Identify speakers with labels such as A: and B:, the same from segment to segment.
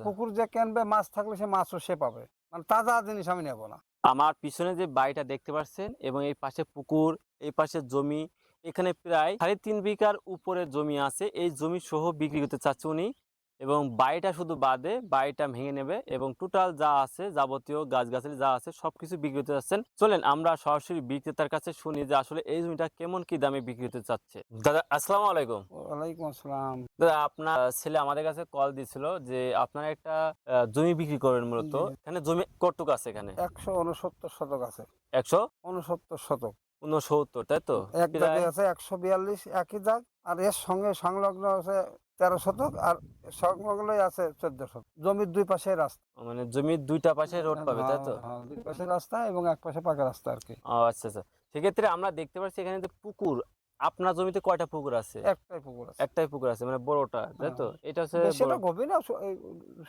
A: পুকুর যে কিনবে মাছ থাকলে সে মাছও সে পাবে, মানে তাজা জিনিস আমি নেব না।
B: আমার পিছনে যে বাড়িটা দেখতে পাচ্ছেন এবং এই পাশে পুকুর, এই পাশে জমি, এখানে প্রায় 3.5 বিঘার উপরে জমি আছে। এই জমি সহ বিক্রি করতে চাচ্ছে উনি, এবং বাড়িটা শুধু বাদে বাড়িটা ভেঙে নেবে এবং টোটাল যা আছে যাবতীয় গাছগাছালি যা আছে সবকিছু বিক্রি করতে চাচ্ছেন। চলেন আমরা সরাসরি বিক্রেতার কাছে শুনি যে আসলে এই জমিটা কেমন কি দামে বিক্রি করতে চাচ্ছে। দাদা আসসালামু আলাইকুম।
A: ওয়ালাইকুম আসসালাম।
B: দাদা আপনার ছেলে আমাদের কাছে কল দিছিল যে আপনারা একটা জমি বিক্রি করবেন মূলত।
A: জি,
B: এখানে জমি কতটুকু আছে এখানে?
A: 169 শতক আছে। 69 শতক।
B: 169, তাই তো?
A: এক
B: প্রায়
A: দাগে আছে 142 একই দাগ, আর এর সঙ্গে সংলগ্ন আছে 13 শতক, আর সংলগ্নই আছে 14 শতক। জমির দুই পাশে রাস্তা।
B: মানে জমির দুইটা পাশে রোড পাবে, তাই
A: হ্যাঁ,
B: তো?
A: হ্যাঁ, দুই পাশে রাস্তা এবং এক পাশে পাকা রাস্তা আর কি।
B: ও আচ্ছা আচ্ছা। সেক্ষেত্রে আমরা দেখতে পাচ্ছি এখানে যে পুকুর, আপনার জমিতে কয়টা পুকুর আছে?
A: একটাই পুকুর আছে।
B: একটাই পুকুর আছে, মানে বড়টা, তাই
A: হ্যাঁ,
B: তো? এটা হচ্ছে বড়।
A: বেশিটা গভীর না, এই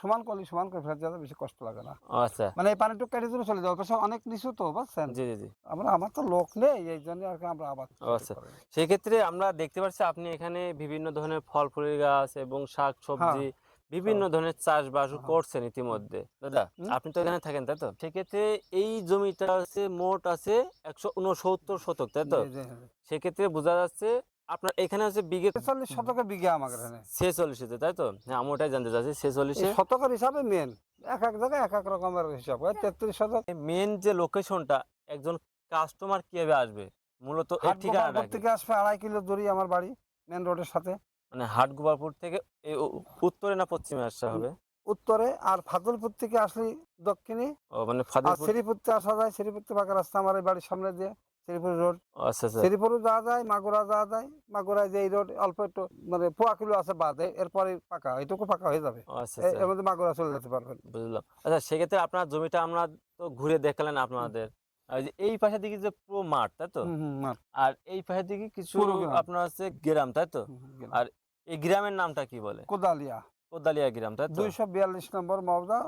A: সমান করলে সমান করে ফেলতে যাতে বেশি কষ্ট লাগে না।
B: ও আচ্ছা।
A: মানে এই পানিটুকু কেটে দিলে চলে যাবে, পাশে অনেক নিচু তো, বুঝছেন?
B: জি জি জি।
A: আমার তো লোক নেই, এই জন্য আর কি আমরা আবাদ
B: ও
A: সঠিক
B: আচ্ছা।
A: করি।
B: সেক্ষেত্রে আমরা দেখতে পাচ্ছি আপনি এখানে বিভিন্ন ধরনের ফল ফুলের গাছ এবং শাক
A: হ্যাঁ,
B: সবজি বিভিন্ন
A: সব।
B: ধরনের চাষবাসও
A: হ্যাঁ।
B: করছেন
A: হুম,
B: ইতিমধ্যে। দাদা
A: হুম,
B: আপনি তো এখানে থাকেন, তাই তো? সেক্ষেত্রে এই জমিটা আছে মোট আছে 169 শতক, তাই তো?
A: জি, জি, জি।
B: সেক্ষেত্রে বোঝা যাচ্ছে আপনার এখানে হচ্ছে বিঘে
A: ৪৬ শতকে বিঘা আমার এখানে।
B: 46-এ, তাই তো? হ্যাঁ, আমি ওটাই জানতে চাচ্ছি
A: এই
B: 46-এ।
A: শতকের হিসাবে মেন। এক জায়গায় এক রকমের হিসাব হয়। ৩৩ শতক।
B: মেন যে লোকেশনটা, একজন কাস্টমার কিভাবে আসবে মূলত এর ঠিকানাটা
A: হাটগোপালপুর
B: কি?
A: থেকে আসবে ২.৫ কিলো দূরেই আমার বাড়ি, মেন রোডের সাথে।
B: মানে হাটগোপালপুর থেকে উত্তরে না পশ্চিমে আসতে
A: উম,
B: হবে?
A: উত্তরে। আর ফাজলপুর থেকে আসলে দক্ষিণে।
B: ও মানে
A: আর
B: ফাজিলপুর।
A: শ্রীপুরতে আসা যায়, শ্রীপুরতে পাকা রাস্তা আমার এই বাড়ির সামনে দিয়ে, শ্রীপুর রোড।
B: ও আচ্ছা আচ্ছা।
A: শ্রীপুরও যাওয়া যায়, মাগুরা যাওয়া যায়। মাগুরায় যে এই রোড অল্প একটু, মানে পোয়া কিলো আছে বাদে, এরপরে পাকা, এইটুকু পাকা হয়ে যাবে।
B: ও আচ্ছা আচ্ছা,
A: এর মধ্যে মাগুরা চলে যেতে পারবেন।
B: বুঝলাম। আচ্ছা সেক্ষেত্রে আপনার জমিটা আমরা তো ঘুরে দেখালেন
A: হুম,
B: আপনাদের। আর যে এই পাশের দিকে যে পুরো মাঠ, তাই তো?
A: হুম, হুম, মাঠ।
B: আর এই পাশের দিকে কিছু
A: পুরো গ্রাম।
B: আপনার হচ্ছে গ্রাম, তাই তো?
A: হুম, গেলাম।
B: আর এই গ্রামের নামটা কি বলে?
A: কোদালিয়া।
B: কোদালিয়া গ্রাম, তাই তো?
A: ২৪২ নম্বর মৌজা,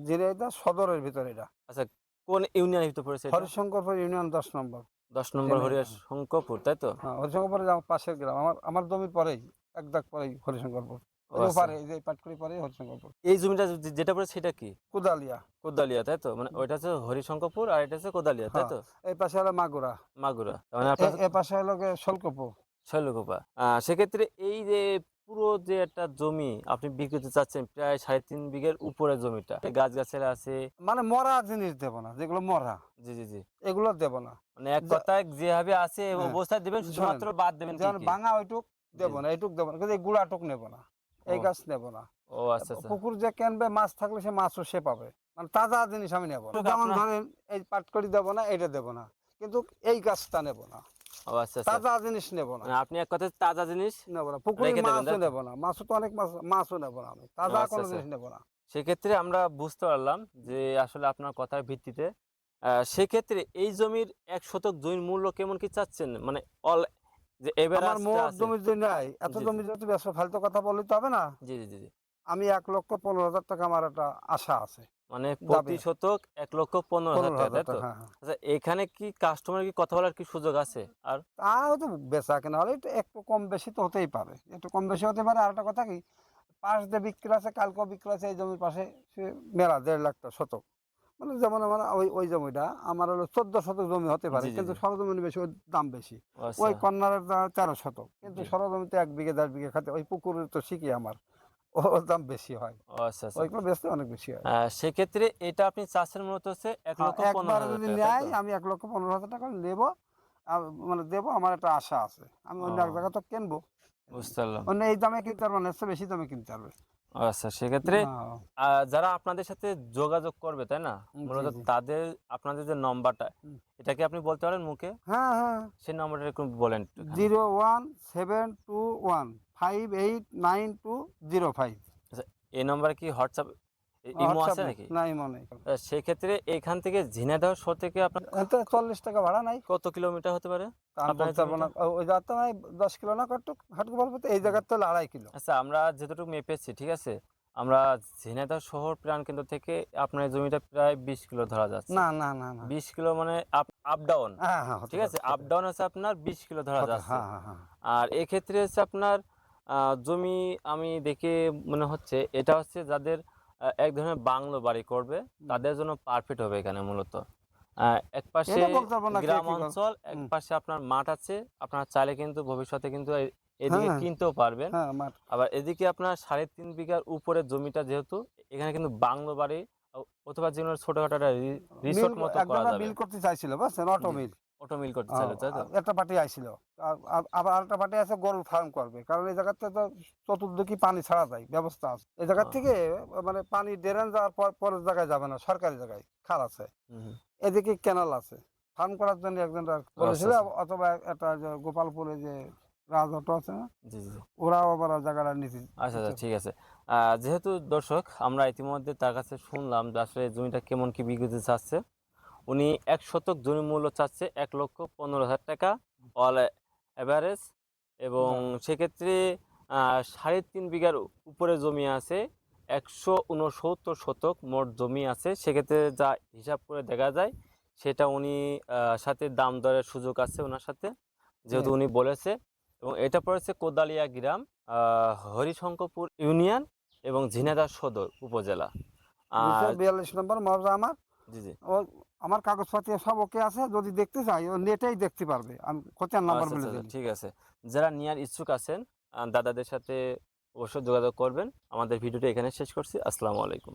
A: ঝিনাইদহ সদরের ভিতরে এটা।
B: আচ্ছা, কোন ইউনিয়নের ভিতরে পড়েছে এটা?
A: হরিশঙ্করপুর ইউনিয়ন ১০ নম্বর।
B: ১০ নম্বর
A: ঝিনাইদহ।
B: হরিশঙ্করপুর, তাই তো?
A: হ্যাঁ, হরিশঙ্করপুরে আমার পাশের গ্রাম। আমার জমির পরেই, এক দাগ পরেই হরিশঙ্করপুর।
B: ও
A: ওই যে
B: আচ্ছা।
A: ওপারে, এই যে পাটকুড়ি পরেই হরিশঙ্করপুর।
B: এই জমিটা যেটা পড়েছে সেটা কি?
A: কোদালিয়া।
B: কোদালিয়া, তাই তো? মানে ওইটা হচ্ছে হরিশঙ্করপুর আর এটা হচ্ছে কোদালিয়া, তাই
A: হ্যাঁ,
B: তো?
A: এই পাশে হলো মাগুরা।
B: মাগুরা। তার মানে আপনার
A: এ পাশে হলো গিয়ে শোলকপু।
B: শৈলকুপা। সেক্ষেত্রে এই যে পুরো যে একটা জমি আপনি বিক্রি করতে চাচ্ছেন প্রায় 3.5 বিঘের উপরে জমিটা। গাছগাছালি আছে।
A: মানে মরা জিনিস দেব না, যেগুলো মরা,
B: জি, জি, জি।
A: এগুলো দেব না।
B: মানে এক
A: যা
B: কথায় যেভাবে আছে এই
A: হ্যাঁ,
B: অবস্থায় দিবেন,
A: শোনেন,
B: শুধুমাত্র বাদ দেবেন কি
A: যেমন
B: কি?
A: ভাঙা ওইটুক
B: জি,
A: দেব
B: জি।
A: না, এইটুক দেব না। কিন্তু এই গুড়াটুক নেব না।
B: ও,
A: এই গাছ নেব না।
B: ও আচ্ছা, আচ্ছা।
A: পুকুর যে কিনবে মাছ থাকলে সে মাছও সে পাবে। মানে তাজা জিনিস আমি নেব না। যেমন
B: আপনার
A: ধরেন এই পাটকড়ি দেব না, এটা দেব না। কিন্তু এই গাছটা নেব না।
B: ও আচ্ছা, আচ্ছা।
A: তাজা জিনিস নেব না।
B: মানে আপনি এক কথায় তাজা জিনিস
A: নেব না। পুকুরের
B: রেখে দেবেন,
A: মাছও
B: তাই তো?
A: নেব না। মাছও তো অনেক মাছ, মাছও নেব না আমি।
B: ও
A: তাজা
B: আচ্ছা,
A: কোনো
B: আচ্ছা।
A: জিনিস নেব না।
B: সেক্ষেত্রে আমরা বুঝতে পারলাম যে আসলে আপনার কথার ভিত্তিতে সেক্ষেত্রে এই জমির ১ শতক জমির মূল্য কেমন কি চাচ্ছেন? মানে অল যে
A: আমার
B: এভারেজটা
A: মোট
B: আছে।
A: জমির যে নাই, এত
B: জি, জি।
A: জমি যদি বেশ ফালতু কথা বললে তো হবে না।
B: জি, জি, জি, জি।
A: আমি ১,১৫,০০০ টাকা আমার একটা আশা আছে।
B: মানে
A: যাবে
B: প্রতি শতক ১,১৫,০০০ টাকা,
A: ১৫,০০০
B: তাই তো?
A: টাকা। হ্যাঁ, হ্যাঁ।
B: আচ্ছা এখানে কি কাস্টমার কি কথা বলার কি সুযোগ আছে? আর
A: তা হয়তো বেচা কেনা হলে একটু একটু কম বেশি তো হতেই পারে। একটু কম বেশি হতে পারে। আরেকটা কথা কি, পাশ দিয়ে বিক্রি আছে, কালকেও বিক্রি আছে এই জমির পাশে, সে মেলা ১.৫ লাখ টাকা শতক। মানে যেমন আমার ওই জমিটা আমার হলো ১৪ শতক জমি হতে পারে,
B: জি, জি,
A: কিন্তু
B: জি।
A: সরজমিনে বেশি, ওর দাম বেশি।
B: ও
A: ওই
B: আচ্ছা।
A: কর্নারের ১৩ শতক, কিন্তু
B: জি।
A: সরজমিতে ১ বিঘে ১.৫ বিঘে খাতে, ওই পুকুরের তো শিখি আমার, ওর দাম বেশি হয়।
B: ও আচ্ছা, আচ্ছা।
A: ওইগুলো বেচতে অনেক বেশি হয়।
B: সেক্ষেত্রে এটা আপনি চাচ্ছেন মূলত হচ্ছে
A: হ্যাঁ, একবারে
B: ১,১৫,০০০
A: যদি
B: টাকা, তাই
A: নেয়
B: তো?
A: আমি ১,১৫,০০০ টাকা নেব। মানে দেবো, আমার একটা আশা আছে। আমি অন্য এক
B: ও
A: জায়গা তো কিনবো।
B: বুঝতে পারলাম।
A: অন্য এই দামে কিনতে পারবো না, এর চেয়ে বেশি দামে কিনতে পারবে।
B: ও আচ্ছা, সেক্ষেত্রে
A: হ্যাঁ,
B: যারা আপনাদের সাথে যোগাযোগ করবে, তাই না?
A: জি,
B: মূলত
A: জি।
B: তাদের আপনাদের যে নম্বরটা,
A: হুম।
B: এটা কি আপনি বলতে পারেন মুখে?
A: হ্যাঁ, হ্যাঁ।
B: সেই নম্বরটা একটু বলেন একটুখানি।
A: 01721 589 205।
B: আচ্ছা, এই নম্বরে কি হোয়াটসঅ্যাপ ইমো
A: হোয়াটসঅ্যাপ
B: আছে
A: নেই,
B: নাকি?
A: না ইমো নেই।
B: সেক্ষেত্রে এখান থেকে ঝিনাইদহ শহর থেকে আপনার
A: এতে ৪০ টাকা ভাড়া নাই।
B: কত কিলোমিটার হতে পারে
A: তা আমি
B: আপনার এই
A: বলতে পারবো না।
B: জমিটা?
A: ওই জায়গার তো নয় ১০ কিলো না কতটুক, হাঁটু বলবো তো, এই
B: হুম।
A: জায়গার তো ২.৫ কিলো।
B: আচ্ছা আমরা যতটুকু মেপেছি, ঠিক আছে? আমরা ঝিনাইদহ শহর প্রাণকেন্দ্র থেকে আপনার এই জমিটা প্রায় ২০ কিলো ধরা যাচ্ছে।
A: না, না, না, না।
B: ২০ কিলো মানে আপ ডাউন।
A: হ্যাঁ, হ্যাঁ, হতে
B: ঠিক
A: পারে,
B: আছে? আপ
A: হতে
B: ডাউন হচ্ছে আপনার ২০ কিলো ধরা
A: হতে
B: যাচ্ছে।
A: হ্যাঁ, হ্যাঁ, হ্যাঁ।
B: আর এক্ষেত্রে হচ্ছে আপনার জমি আমি দেখে মনে হচ্ছে এটা হচ্ছে যাদের এক ধরনের বাংলো বাড়ি করবে, তাদের জন্য পারফেক্ট হবে এখানে মূলত। এক পাশে
A: এটা বলতে পারবো না কে
B: গ্রাম
A: কি করে।
B: অঞ্চল, এক
A: হুম।
B: পাশে আপনার মাঠ আছে, আপনারা চাইলে কিন্তু ভবিষ্যতে কিন্তু এদিকে
A: হ্যাঁ,
B: কিনতেও পারবেন।
A: হ্যাঁ, মাঠ।
B: আবার এদিকে আপনার 3.5 বিঘার উপরে জমিটা যেহেতু, এখানে কিন্তু বাংলো বাড়ি অথবা যে কোনো ছোটখাটো একটা
A: মিল
B: রিসোর্ট মতো করা
A: একজনা
B: যাবে।
A: মিল করতে চাইছিল, বুঝছেন, অটো
B: জি,
A: মিল।
B: অটো মিল করতে চাইলে, তাই তো?
A: একটা পার্টি আইছিল। আবার আরেকটা পার্টি আছে গরুর ফার্ম করবে। কারণ এই জায়গাতে তো চতুর্দিকে পানি ছাড়া যায়, ব্যবস্থা আছে। এই জায়গা
B: আহ,
A: থেকে মানে পানি ড্রেন যাওয়ার পরের জায়গায় যাবে না, সরকারি জায়গায় খাল আছে।
B: হুম, হুম।
A: এদিকে ক্যানাল আছে। ফার্ম করার জন্য একজন
B: ও আচ্ছা
A: বলেছিল,
B: আচ্ছা।
A: অথবা একটা যে গোপালপুরে যে রাজহট আছে না,
B: জি জি জি।
A: ওরাও আবার জায়গাটা নিতে
B: আচ্ছা আচ্ছা,
A: ইচ্ছে
B: ঠিক
A: করে।
B: আছে। যেহেতু দর্শক, আমরা ইতিমধ্যে তার কাছে শুনলাম যে আসলে জমিটা কেমন কি বিক্রিতে চাচ্ছে। উনি 1 শতক জমি মূল্য চাচ্ছে 1,15,000 টাকা অল এভারেজ, এবং
A: যাক,
B: সেক্ষেত্রে 3.5 বিঘার উপরে জমি আছে, 169 শতক মোট জমি আছে। সেক্ষেত্রে যা হিসাব করে দেখা যায়, সেটা উনি সাথে দাম দরের সুযোগ আছে ওনার সাথে, যেহেতু
A: হ্যাঁ।
B: উনি বলেছে। এবং এটা পড়েছে কোদালিয়া গ্রাম, হরিশঙ্করপুর ইউনিয়ন এবং ঝিনাইদহ সদর উপজেলা। আর
A: 242 নম্বর মৌজা আমার।
B: জি জি।
A: ও আমার কাগজপাতি সব ওকে আছে, যদি দেখতে চাই ও নেটেই দেখতে পারবে, আমি খতিয়ান নাম্বার
B: আচ্ছা
A: বলে
B: আচ্ছা আচ্ছা,
A: দিলি।
B: ঠিক আছে। যারা নেওয়ার ইচ্ছুক আছেন, দাদাদের সাথে অবশ্যই যোগাযোগ করবেন। আমাদের ভিডিওটা এখানে শেষ করছি। আসসালামু আলাইকুম।